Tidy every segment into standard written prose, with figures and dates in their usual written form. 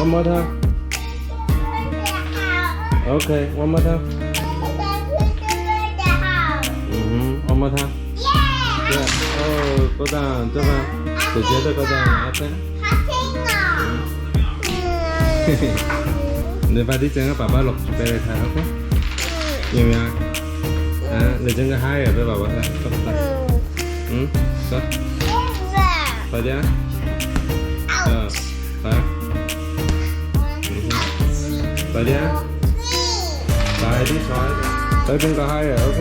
One more time. Okay, one more time. One more time. Yeah. Oh, go down, go down. Together go down. Okay. Để ba đi chân bà lục về đây thay, ok? Nhiều nha. Để chân cái hai ở với bà thay. Sao? Phải đi á? Phải. Phải đi á? Phải đi xoay. Tới chân có hai rồi, ok?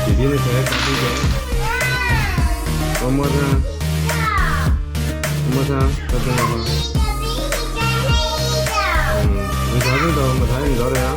Jadi ini saya kasih deh. Umur sana, satu nama. Ini satu dah, umur saya ini dah ya.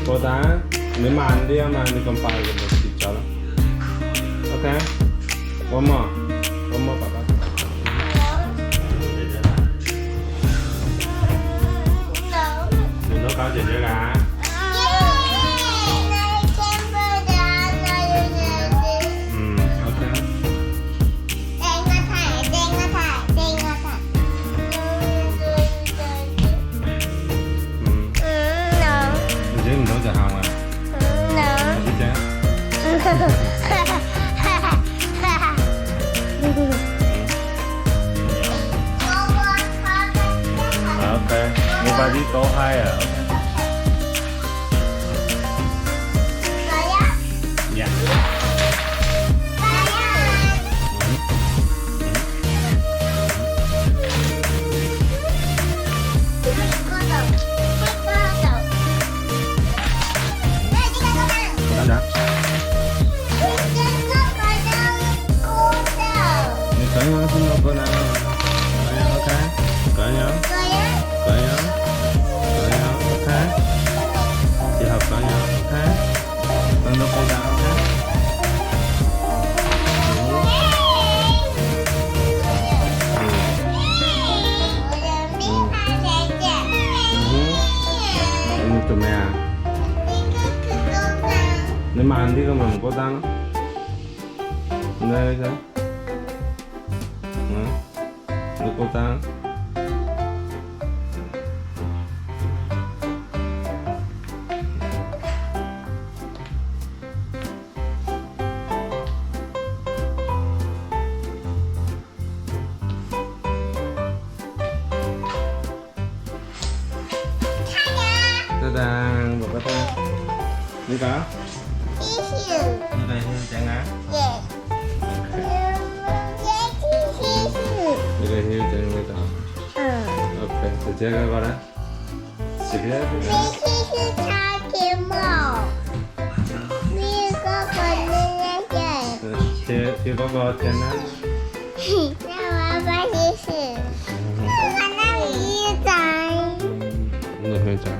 Bodan, ini mandi ya mandi kempal gitu bicara. Okay, one more papa. Nó có gì nữa cả? Okay, ini tadi kau hai ya? Ya. Ada. Ini kayaknya semua benar. Oke, kayaknya. Okay. Chị học cỡ nhau, ok. Con nó cô giáo, ok. Ini tụi mẹ à? Nếu mà ăn đi con mình có tăng. Đây sao? Nó có tăng. Đang một cái thôi. Đi cả. Như vậy thì chẳng á. Như vậy thì chẳng người ta. Ok, thì chơi cái vào đó. Xịt cái đó. Chưa có bò trên đó. Người hơi dài.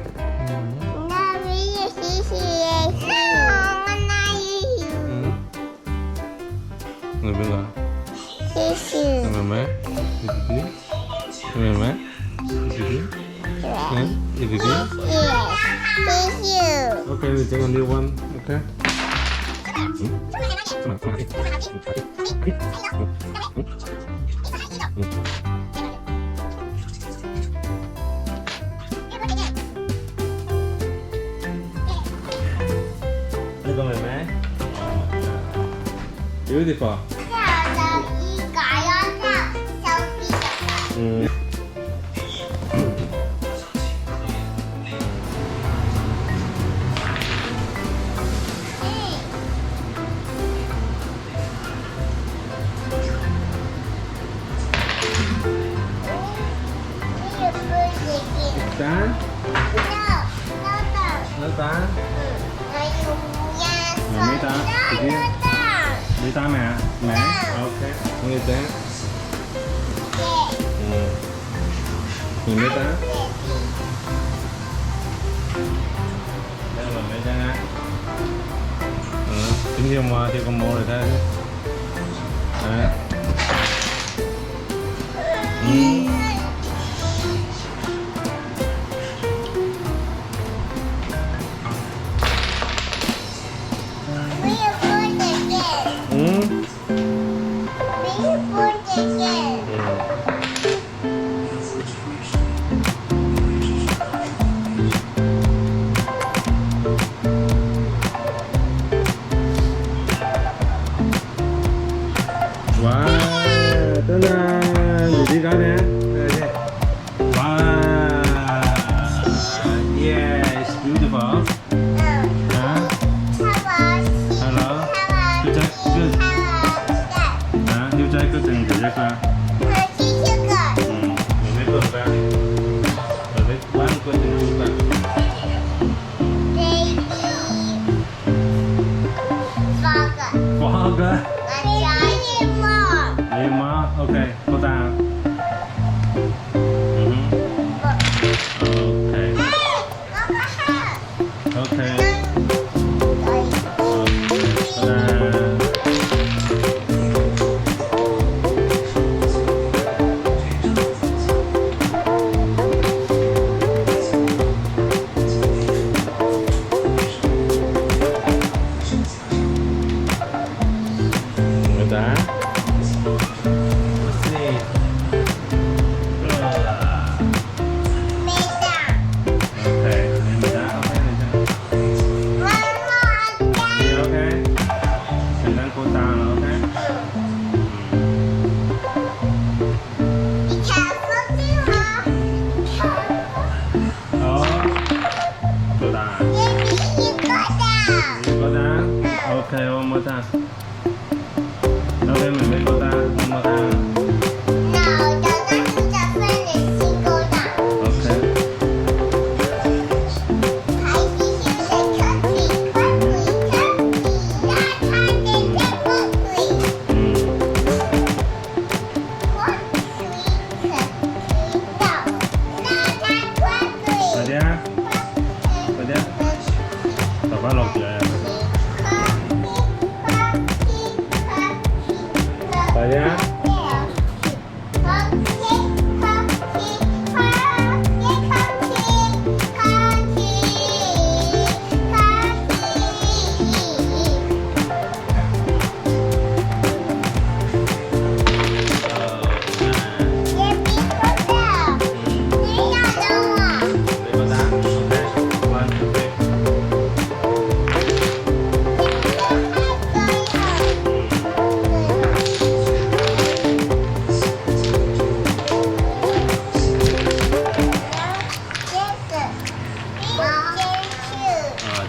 Người bên nào? Người mẹ? Người mẹ? Okay, we take a new one. Okay. Đây con mẹ. Beautiful. 弟弟，你打没？没。OK， 我给打。你没打？đây là mấy trang á. Kính thiêu mà thiêu con mô rồi thế. Đấy. Wow, tenang, jadi kan ya? Wow, yes, beautiful. Hả? Hello. Yêu trai, good. Hả? Yêu trai có từng thời gian qua. Mình biết rồi ra. Mình biết bán có từng lúc ra. Vlogger. Lima, okay, put down. Okay. Okay. Udah. Okay, one more time. Okay, mình biết cô ta, one more time. Okay. Rồi đi. Tao bắt lột chưa em? Rồi đi.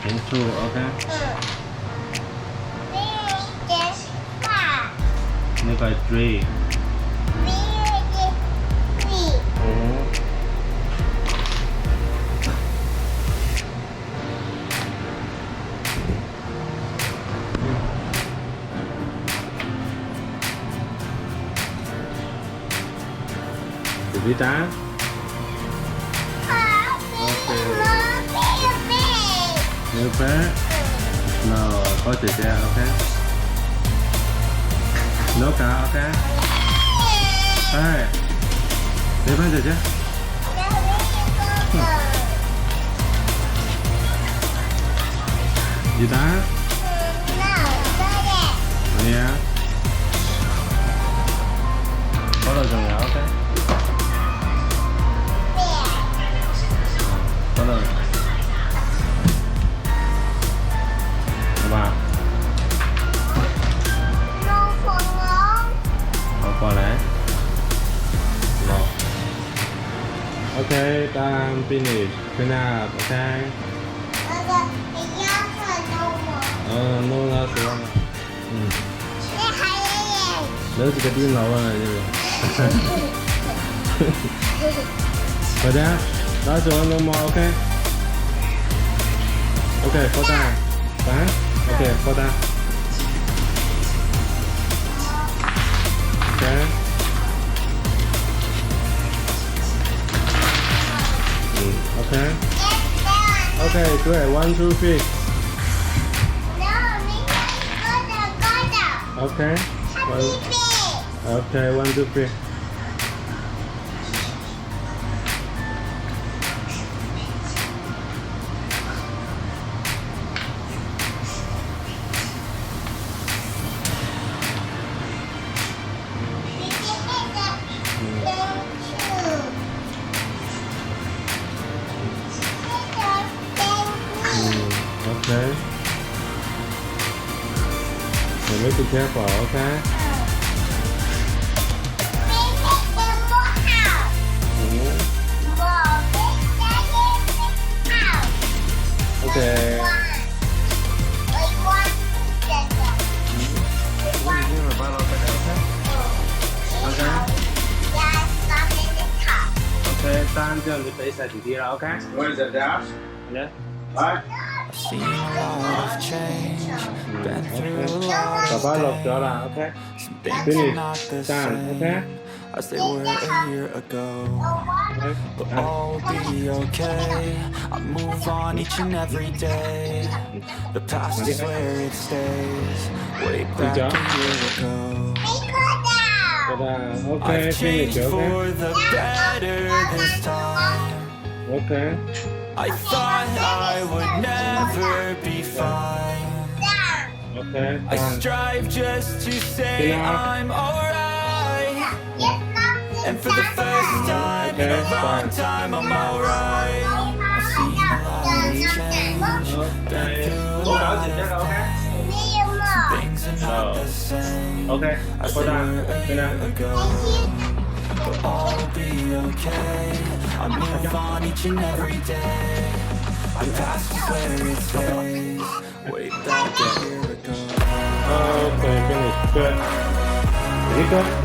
Đến chu, ok. Nó gọi tree. Đi ta. New pet? No, có chị cha, ok. No cả, ok. Đây. Để bán chị cha. Gì ta? Yeah. Có đâu dừng ok. Có đâu. Ba. Không qua lẽ. No. Ok, time finish. Finish, ok. No là sửa. Nếu chỉ có tiếng lâu rồi như vậy. Rồi đó. Đó rồi no more, ok. Ok, photo. Đó. Ok, photo. Okay. Okay, great. 1, 2, 3. Okay. Okay, 1, 2, 3. Okay. So be careful, okay? Okay. Okay, 答案叫你俾晒弟弟啦 ，OK? What is it, Dash? Yeah. What? Seen a lot of change, been through a lot 爸 of 爸落咗啦 pain. ，OK? Some things are Finish. not the Done, same okay? as they were a year ago. But all will be okay. I move on each and every day. The past is where it stays. Way back a year ago. Okay, I've finish, changed okay? for the better this time. Okay. I thought I would never be fine. Okay, I done. strive just to say I'm alright. And for the first time in a long time, I'm alright. I've seen a lot of change, been through a lot of pain. Things are not the same Okay, as hold they on. were a year ago. But all will be okay. I move on each and every day. My past is where it stays. Way back a year ago. Okay, finish. Good. Very good.